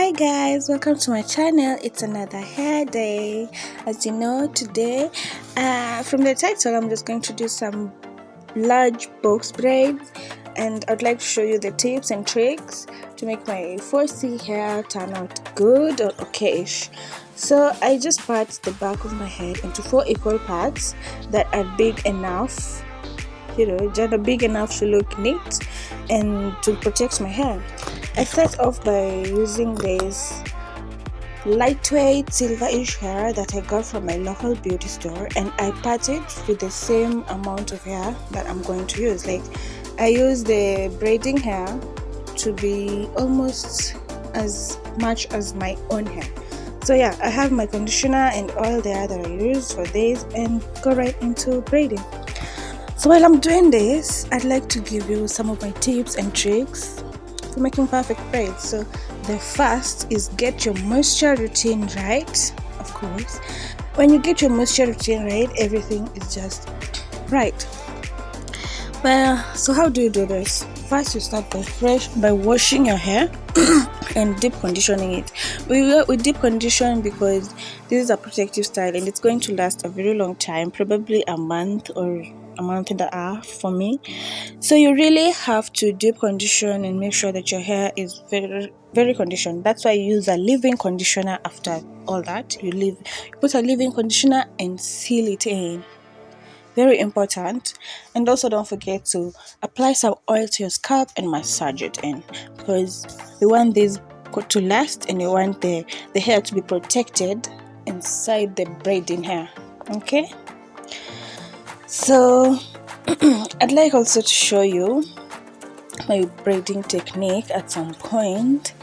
Hi guys, welcome to my channel. It's another hair day. As you know, today from the title I'm just going to do some large box braids, and I'd like to show you the tips and tricks to make my 4C hair turn out good or okayish. So I just part the back of my head into 4 equal parts that are big enough, just big enough to look neat and to protect my hair. I start off by using this lightweight silverish hair that I got from my local beauty store, and I part it with the same amount of hair that I'm going to use. Like, I use the braiding hair to be almost as much as my own hair. So yeah, I have my conditioner and oil there that I use for this, and go right into braiding. So while I'm doing this, I'd like to give you some of my tips and tricks for making perfect braids. So the first is get your moisture routine right. Of course, when you get your moisture routine right, everything is just right. Well, so how do you do this? First, you start by washing your hair and deep conditioning it. We deep condition because this is a protective style and it's going to last a very long time, probably a month or a month and a half for me. So you really have to deep condition and make sure that your hair is very, very conditioned. That's why you use a leave-in conditioner. After all that, you put a leave-in conditioner and seal it in. Very important. And also don't forget to apply some oil to your scalp and massage it in, because we want this to last and you want the hair to be protected inside the braiding hair. Okay, so I'd like also to show you my braiding technique at some point,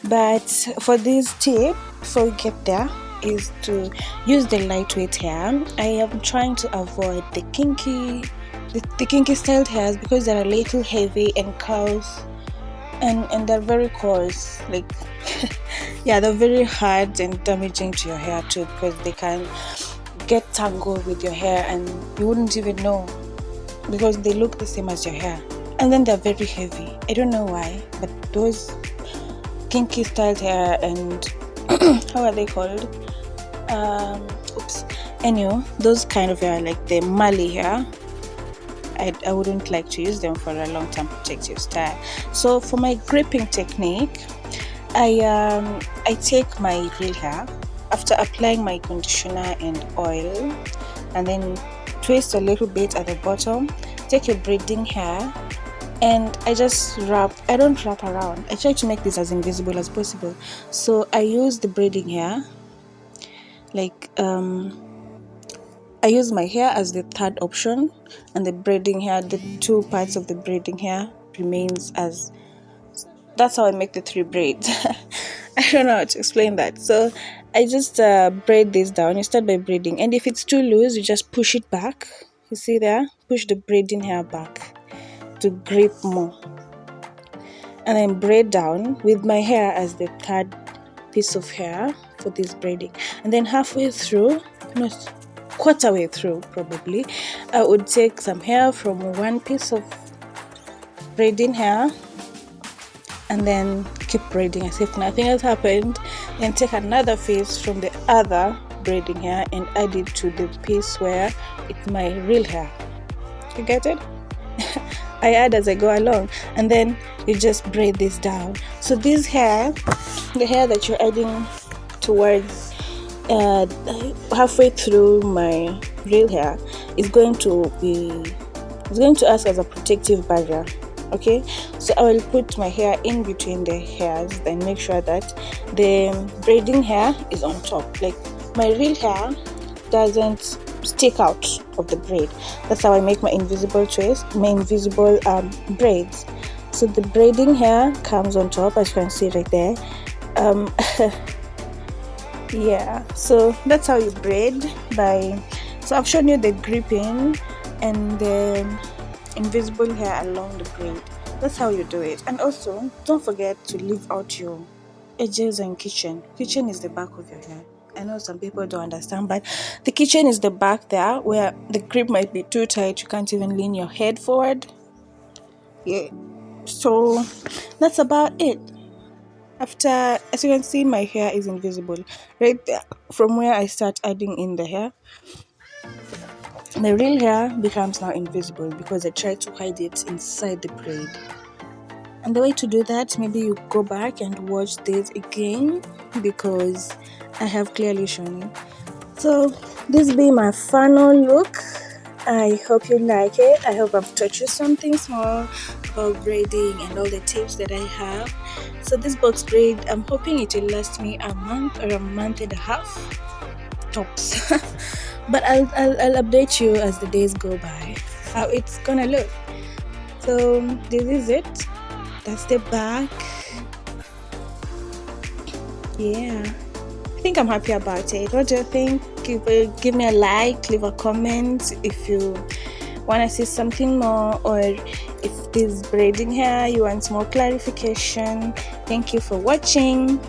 but for this tip, before we get there, is to use the lightweight hair. I am trying to avoid the kinky styled hairs because they're a little heavy and curls, and they're very coarse. Like yeah, they're very hard and damaging to your hair too, because they can get tangled with your hair and you wouldn't even know, because they look the same as your hair, and then they're very heavy. I don't know why, but those kinky styled hair, and how are they called? Anyway, those kind of hair, like the Mali hair, I wouldn't like to use them for a long-term protective style. So for my gripping technique, I take my real hair after applying my conditioner and oil, and then twist a little bit at the bottom. Take your braiding hair and I just wrap. I don't wrap around. I try to make this as invisible as possible. So I use the braiding hair, like I use my hair as the third option, and the braiding hair, the two parts of the braiding hair remains as. That's how I make the 3 braids. I don't know how to explain that. So I just braid this down. You start by braiding, and if it's too loose, you just push it back. You see there? Push the braiding hair back to grip more, and then braid down with my hair as the third piece of hair for this braiding. And then halfway through, not quarter way through probably, I would take some hair from one piece of braiding hair and then keep braiding as if nothing has happened, then take another piece from the other braiding hair and add it to the piece where it's my real hair. You get it? I add as I go along, and then you just braid this down. So this hair, the hair that you're adding towards halfway through my real hair, is going to act as a protective barrier. Okay, so I will put my hair in between the hairs and make sure that the braiding hair is on top. Like, my real hair doesn't stick out of the braid. That's how I make my invisible braids. So the braiding hair comes on top, as you can see right there. Yeah, so that's how you braid. So I've shown you the gripping and the invisible hair along the braid. That's how you do it. And also, don't forget to leave out your edges and kitchen. Kitchen is the back of your hair. I know some people don't understand, but the kitchen is the back there where the grip might be too tight. You can't even lean your head forward. Yeah. So that's about it. After, as you can see, my hair is invisible right there. From where I start adding in the hair, the real hair becomes now invisible because I try to hide it inside the braid. And the way to do that, maybe you go back and watch this again because I have clearly shown you. So this be my final look. I hope you like it. I hope I've taught you something small about braiding and all the tips that I have. So this box braid, I'm hoping it will last me a month or a month and a half tops. But I'll update you as the days go by how it's gonna look. So this is it. That's the back. Yeah, I think I'm happy about it. What do you think? Give me a like, leave a comment if you want to see something more, or if this braiding hair you want more clarification. Thank you for watching.